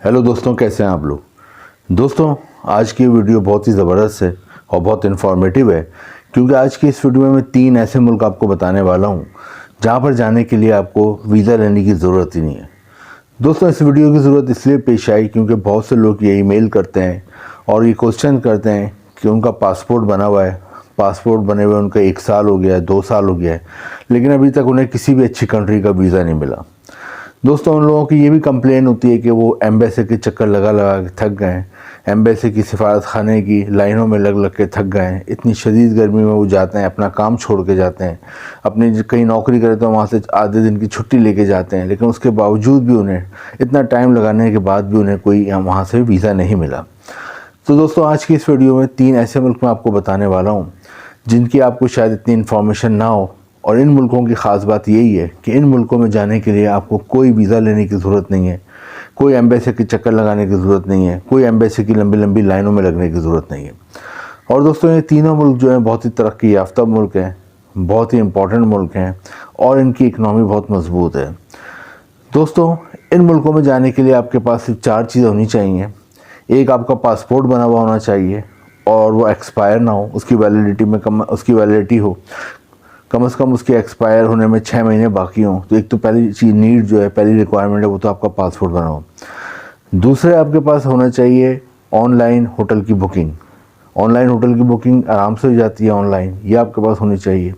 Hello दोस्तों, कैसे हैं आप लोग। दोस्तों, आज की वीडियो बहुत ही ज़बरदस्त है और बहुत इन्फॉर्मेटिव है, क्योंकि आज की इस वीडियो में मैं 3 ऐसे मुल्क आपको बताने वाला हूं जहां पर जाने के लिए आपको वीज़ा लेने की ज़रूरत ही नहीं है। दोस्तों, इस वीडियो की ज़रूरत इसलिए पेश आई क्योंकि बहुत से लोग ये ईमेल करते हैं और ये क्वेश्चन करते हैं कि उनका पासपोर्ट बना हुआ है, पासपोर्ट बने हुए उनका 1 साल हो गया है, 2 साल हो गया है, लेकिन अभी तक उन्हें किसी भी अच्छी कंट्री का वीज़ा नहीं मिला। दोस्तों, उन लोगों की ये भी कंप्लेन होती है कि वो एम्बेसी के चक्कर लगा लगा के थक गए हैं, एम्बेसी की सिफारत खाने की लाइनों में लग लग के थक गए हैं। इतनी शदीद गर्मी में वो जाते हैं, अपना काम छोड़ के जाते हैं, अपनी कहीं नौकरी करें तो वहाँ से आधे दिन की छुट्टी लेके जाते हैं, लेकिन उसके बावजूद भी उन्हें इतना टाइम लगाने के बाद भी उन्हें कोई वहाँ से वीज़ा नहीं मिला। तो दोस्तों, आज की इस वीडियो में 3 ऐसे मुल्क मैं आपको बताने वाला हूँ जिनकी आपको शायद इतनी इन्फॉर्मेशन ना हो। और इन मुल्कों की ख़ास बात यही है कि इन मुल्कों में जाने के लिए आपको कोई वीज़ा लेने की ज़रूरत नहीं है, कोई एम्बेसी के चक्कर लगाने की ज़रूरत नहीं है, कोई एम्बेसी की लंबी लंबी लाइनों में लगने की ज़रूरत नहीं है। और दोस्तों, ये तीनों मुल्क जो हैं बहुत ही तरक्की याफ्ता मुल्क हैं, बहुत ही इम्पोर्टेंट मुल्क हैं और इनकी इकनॉमी बहुत मजबूत है। दोस्तों, इन मुल्कों में जाने के लिए आपके पास सिर्फ 4 चीज़ें होनी चाहिए। एक, आपका पासपोर्ट बना हुआ होना चाहिए और वो एक्सपायर ना हो, उसकी वैलिडिटी हो, कम से कम उसके एक्सपायर होने में 6 महीने बाकी हों। तो एक तो पहली चीज़ नीड जो है, पहली रिक्वायरमेंट है, वो तो आपका पासपोर्ट बना हो। दूसरे, आपके पास होना चाहिए ऑनलाइन होटल की बुकिंग। ऑनलाइन होटल की बुकिंग आराम से हो जाती है ऑनलाइन, ये आपके पास होनी चाहिए।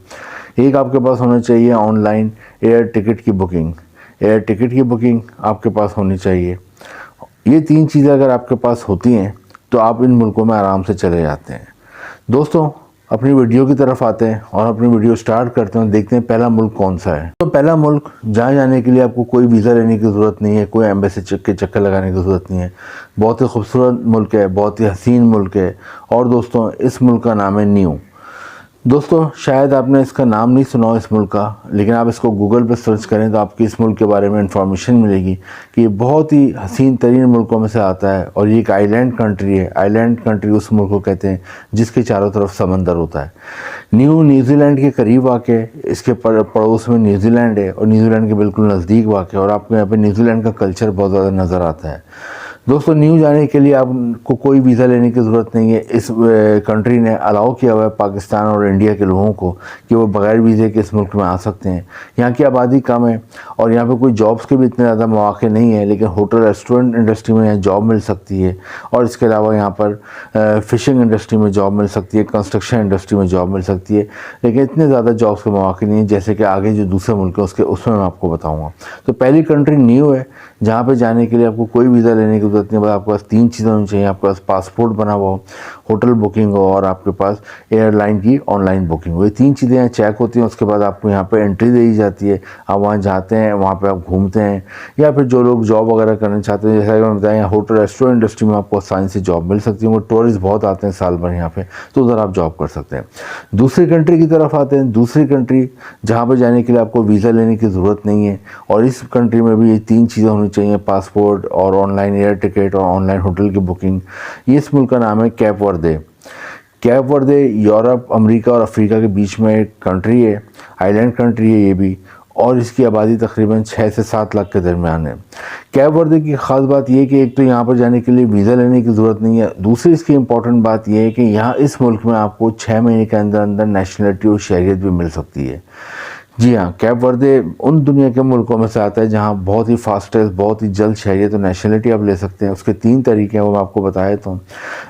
एक आपके पास होना चाहिए ऑनलाइन एयर टिकट की बुकिंग। एयर टिकट की बुकिंग आपके पास होनी चाहिए। ये 3 चीज़ें अगर आपके पास होती हैं तो आप इन मुल्कों में आराम से चले जाते हैं। दोस्तों, अपनी वीडियो की तरफ आते हैं और अपनी वीडियो स्टार्ट करते हैं। देखते हैं पहला मुल्क कौन सा है। तो पहला मुल्क जहाँ जाने के लिए आपको कोई वीज़ा लेने की ज़रूरत नहीं है, कोई एम्बेसी के चक्कर लगाने की ज़रूरत नहीं है। बहुत ही खूबसूरत मुल्क है, बहुत ही हसीन मुल्क है और दोस्तों, इस मुल्क का नाम है न्यू। दोस्तों, शायद आपने इसका नाम नहीं सुना हो इस मुल्क का, लेकिन आप इसको गूगल पर सर्च करें तो आपको इस मुल्क के बारे में इंफॉर्मेशन मिलेगी कि ये बहुत ही हसीन तरीन मुल्कों में से आता है और ये एक आइलैंड कंट्री है। आइलैंड कंट्री उस मुल्क को कहते हैं जिसके चारों तरफ समंदर होता है। न्यूजीलैंड के करीब वाक़, इसके पड़ोस में न्यूजीलैंड है और न्यूजीलैंड के बिल्कुल नज़दीक वाक़, और आपको यहाँ पर न्यूजीलैंड का कल्चर बहुत ज़्यादा नज़र आता है। दोस्तों, न्यू जाने के लिए आपको कोई वीज़ा लेने की ज़रूरत नहीं है। इस कंट्री ने अलाउ किया हुआ है पाकिस्तान और इंडिया के लोगों को कि वो बग़ैर वीज़े के इस मुल्क में आ सकते हैं। यहाँ की आबादी कम है और यहाँ पे कोई जॉब्स के भी इतने ज़्यादा मौक़े नहीं है, लेकिन होटल रेस्टोरेंट इंडस्ट्री में यहाँ जॉब मिल सकती है और इसके अलावा यहाँ पर फ़िशिंग इंडस्ट्री में जॉब मिल सकती है, कंस्ट्रक्शन इंडस्ट्री में जॉब मिल सकती है, लेकिन इतने ज़्यादा जॉब्स के मौक़े नहीं है जैसे कि आगे जो दूसरे मुल्क हैं उसमें मैं आपको बताऊँगा। तो पहली कंट्री न्यू है जहाँ पर जाने के लिए आपको कोई वीज़ा लेने की ज़रूरत नहीं है। आपके पास 3 चीज़ें होनी चाहिए। आपके पास पासपोर्ट बना हुआ हो, होटल बुकिंग हो और आपके पास एयरलाइन की ऑनलाइन बुकिंग हो। ये 3 चीज़ें यहाँ चेक होती हैं। उसके बाद आपको यहाँ पे एंट्री दी जाती है। आप वहाँ जाते हैं, वहाँ पे आप घूमते हैं, या फिर जो लोग जॉब वगैरह करना चाहते हैं, जैसा कि मैं बताया, होटल रेस्टोरेंट इंडस्ट्री में आपको आसानी से जॉब मिल सकती है। वो टूरिस्ट बहुत आते हैं साल भर यहाँ पे, तो उधर आप जॉब कर सकते हैं। दूसरी कंट्री की तरफ आते हैं। दूसरी कंट्री जहाँ पर जाने के लिए आपको वीज़ा लेने की ज़रूरत नहीं है और इस कंट्री में भी ये 3 चीज़ें होनी चाहिए, पासपोर्ट और ऑनलाइन एयर टिकट और ऑनलाइन होटल की बुकिंग। ये इस मुल्क का नाम है कैप वर्दे। कैप वर्दे यूरोप, अमेरिका और अफ्रीका के बीच में एक कंट्री है, आइलैंड कंट्री है ये भी, और इसकी आबादी तकरीबन 6 से 7 लाख के दरमियान है। कैप वर्दे की ख़ास बात यह है कि एक तो यहाँ पर जाने के लिए वीज़ा लेने की ज़रूरत नहीं है। दूसरी इसकी इम्पॉर्टेंट बात यह है कि यहाँ इस मुल्क में आपको 6 महीने के अंदर अंदर नेशनलिटी और शहरियत भी मिल सकती है। जी हाँ, कैप वर्दे उन दुनिया के मुल्कों में से आता है जहाँ बहुत ही फास्टेस्ट, बहुत ही जल्द शहरियत और नेशनलिटी आप ले सकते हैं। उसके 3 तरीके हैं, वो मैं आपको बताया तो।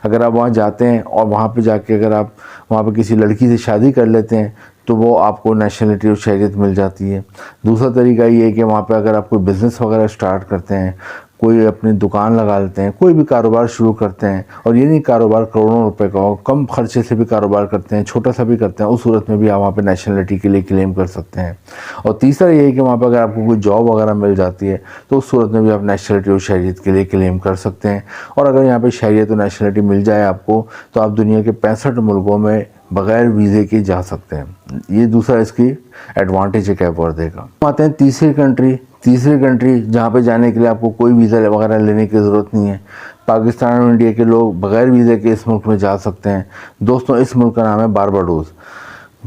अगर आप वहाँ जाते हैं और वहाँ पे जाके अगर आप वहाँ पे किसी लड़की से शादी कर लेते हैं तो वो आपको नेशनलिटी और शहरियत मिल जाती है। दूसरा तरीका ये है कि वहाँ पे अगर आप कोई बिज़नेस वगैरह स्टार्ट करते हैं, कोई अपनी दुकान लगा लेते हैं, कोई भी कारोबार शुरू करते हैं, और ये नहीं कारोबार करोड़ों रुपए का हो, कम खर्चे से भी कारोबार करते हैं, छोटा सा भी करते हैं, उस सूरत में भी आप वहाँ पे नेशनलिटी के लिए क्लेम कर सकते हैं। और तीसरा ये है कि वहाँ पर अगर आपको कोई जॉब वगैरह मिल जाती है तो उस सूरत में भी आप नेशनलिटी और शहरियत के लिए क्लेम कर सकते हैं। और अगर यहाँ पर शहरियत और नेशनलिटी मिल जाए आपको तो आप दुनिया के 65 मुल्कों में बग़ैर वीज़े के जा सकते हैं। ये दूसरा इसकी एडवांटेज है कैप वर्दे का। आते हैं तीसरी कंट्री जहाँ पे जाने के लिए आपको कोई वीज़ा वगैरह लेने की ज़रूरत नहीं है। पाकिस्तान और इंडिया के लोग बग़ैर वीज़े के इस मुल्क में जा सकते हैं। दोस्तों, इस मुल्क का नाम है बारबाडोस।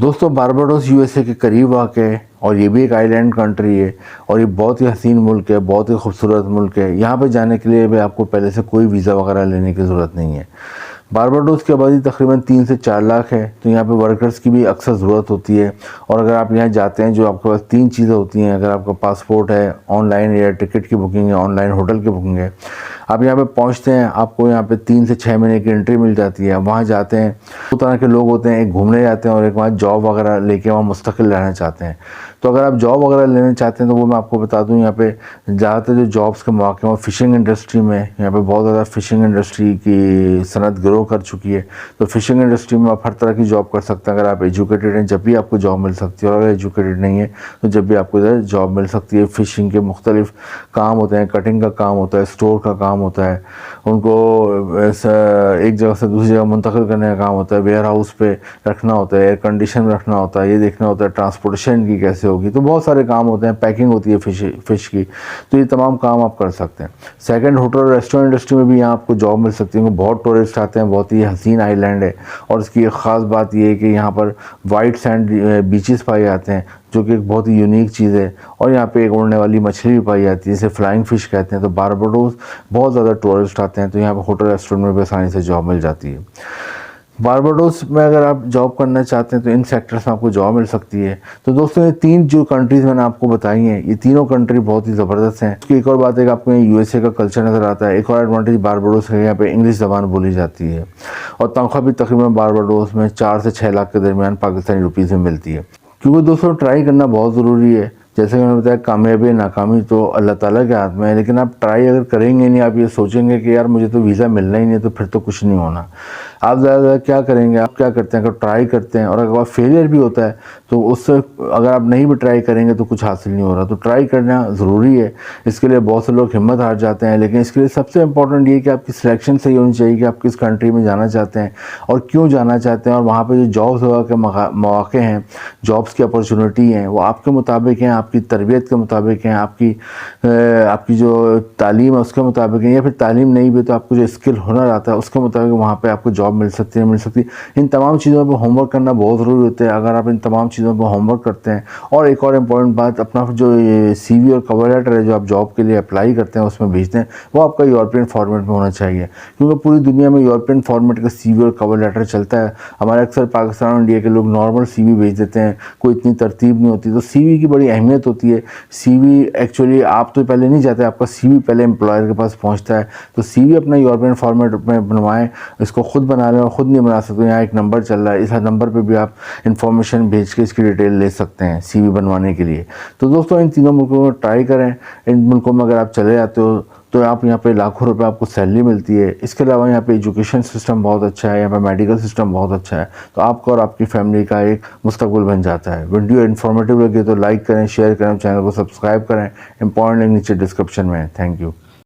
दोस्तों, बारबाडोस यूएसए के करीब वाक़ है। और ये भी एक आइलैंड कंट्री है और ये बहुत ही हसीन मुल्क है, बहुत ही खूबसूरत मुल्क है। यहाँ पे जाने के लिए भी आपको पहले से कोई वीज़ा वगैरह लेने की ज़रूरत नहीं है। बारबाडोस की आबादी तकरीबन 3 से 4 लाख है, तो यहाँ पे वर्कर्स की भी अक्सर ज़रूरत होती है। और अगर आप यहाँ जाते हैं, जो आपके पास 3 चीज़ें होती हैं, अगर आपका पासपोर्ट है, ऑनलाइन एयर टिकट की बुकिंग है, ऑनलाइन होटल की बुकिंग है, आप यहाँ पे पहुँचते हैं, आपको यहाँ पे 3 से 6 महीने की एंट्री मिल जाती है। वहाँ जाते हैं, दो तरह के लोग होते हैं, एक घूमने जाते हैं और एक वहाँ जॉब वगैरह लेके वहाँ मुस्तकिल रहना चाहते हैं। तो अगर आप जॉब वगैरह लेना चाहते हैं तो वो मैं आपको बता दूं, यहाँ पे ज़्यादातर जो जॉब्स के मौके हैं वो फ़िशिंग इंडस्ट्री में, यहाँ पे बहुत ज़्यादा फ़िशिंग इंडस्ट्री की सनत ग्रो कर चुकी है। तो फ़िशिंग इंडस्ट्री में आप हर तरह की जॉब कर सकते हैं। अगर आप एजुकेटेड हैं जब भी आपको जॉब मिल सकती है, और अगर एजुकेटेड नहीं है तो जब भी आपको इधर जॉब मिल सकती है। फ़िशिंग के मुख्तलिफ काम होते हैं, कटिंग का काम होता है, स्टोर का काम होता है, उनको एक जगह से दूसरी जगह मुंतकिल करने का काम होता है, वेयर हाउस पे रखना होता है, एयर कंडीशन में रखना होता है, ये देखना होता है ट्रांसपोर्टेशन की कैसे होगी। तो बहुत सारे काम होते हैं, पैकिंग होती है फ़िश की। तो ये तमाम काम आप कर सकते हैं। सेकंड, होटल और रेस्टोरेंट इंडस्ट्री में भी यहाँ आपको जॉब मिल सकती है, क्योंकि बहुत टूरिस्ट आते हैं, बहुत ही हसीन आइलैंड है। और इसकी एक ख़ास बात ये है कि यहाँ पर वाइट सैंड बीचेस पाए जाते हैं, जो कि एक बहुत ही यूनिक चीज़ है। और यहाँ पे एक उड़ने वाली मछली भी पाई जाती है, जिसे फ्लाइंग फ़िश कहते हैं। तो बारबाडोस बहुत ज़्यादा टूरिस्ट आते हैं, तो यहाँ पर होटल रेस्टोरेंट में भी आसानी से जॉब मिल जाती है। बारबाडोस में अगर आप जॉब करना चाहते हैं तो इन सेक्टर्स में आपको जॉब मिल सकती है। तो दोस्तों, ये 3 जो कंट्रीज़ मैंने आपको बताई हैं, ये तीनों कंट्री बहुत ही ज़बरदस्त हैं। उसकी एक और बात है कि आपको यूएसए का कल्चर नज़र आता है। एक और एडवांटेज बारबाडोस है, यहाँ पे इंग्लिश ज़बान बोली जाती है। और तनख्वाह भी तकरीबन बारबाडोस में 4 से 6 लाख के दरमियान पाकिस्तानी रुपीज़ में मिलती है। क्योंकि दोस्तों, ट्राई करना बहुत ज़रूरी है। जैसे कि मैंने बताया, कामयाबी नाकामी तो अल्लाह ताला के हाथ में है, लेकिन आप ट्राई अगर करेंगे नहीं, आप ये सोचेंगे कि यार मुझे तो वीज़ा मिलना ही नहीं, तो फिर तो कुछ नहीं होना। आप ज़्यादा क्या करेंगे, आप क्या करते हैं, अगर ट्राई करते हैं और अगर फेलियर भी होता है तो उससे अगर आप नहीं भी ट्राई करेंगे तो कुछ हासिल नहीं हो रहा। तो ट्राई करना ज़रूरी है। इसके लिए बहुत से लोग हिम्मत हार जाते हैं, लेकिन इसके लिए सबसे इंपॉर्टेंट ये कि आपकी सिलेक्शन सही होनी चाहिए कि आप किस कंट्री में जाना चाहते हैं और क्यों जाना चाहते हैं, और वहाँ पर जो जॉब्स के मौके हैं, जॉब्स की अपॉर्चुनिटी हैं, वो आपके मुताबिक हैं, आपकी तरबियत के मुताबिक हैं, आपकी जो तालीम है उसके मुताबिक है, या फिर तालीम नहीं भी तो आपको जो स्किल हुनर आता है उसके मुताबिक वहाँ पे आपको जॉब मिल सकती है। इन तमाम चीज़ों पर होमवर्क करना बहुत ज़रूरी होता है। अगर आप इन तमाम चीज़ों पर होमवर्क करते हैं, और एक और इम्पॉर्टेंट बात, अपना जो ये CV और कवर लेटर है जो आप जॉब के लिए अप्लाई करते हैं उसमें भेजते हैं, वो आपका यूरोपियन फॉर्मेट में होना चाहिए, क्योंकि पूरी दुनिया में यूरोपियन फॉर्मेट का CV और कवर लेटर चलता है। हमारे अक्सर पाकिस्तान और इंडिया के लोग नॉर्मल CV भेज देते हैं, कोई इतनी तरतीब नहीं होती। तो CV की बड़ी अहमियत होती है। CV एक्चुअली आप तो पहले नहीं जाते, आपका CV पहले एम्प्लॉयर के पास पहुंचता है। तो CV अपना यूरोपियन फॉर्मेट में बनवाएं, इसको खुद बना लें। और ख़ुद नहीं बना सकते, यहाँ एक नंबर चल रहा है, इस नंबर पे भी आप इन्फॉर्मेशन भेज के इसकी डिटेल ले सकते हैं CV बनवाने के लिए। तो दोस्तों, इन तीनों मुल्कों में ट्राई करें। इन मुल्कों में अगर आप चले जाते हो तो आप यहाँ पे लाखों रुपए आपको सैलरी मिलती है। इसके अलावा यहाँ पे एजुकेशन सिस्टम बहुत अच्छा है, यहाँ पे मेडिकल सिस्टम बहुत अच्छा है। तो आपका और आपकी फैमिली का एक मुस्तकबिल बन जाता है। वीडियो इन्फॉर्मेटिव लगे तो लाइक करें, शेयर करें, चैनल को सब्सक्राइब करें। इंपॉर्टेंट लिंक नीचे डिस्क्रिप्शन में है। Thank you.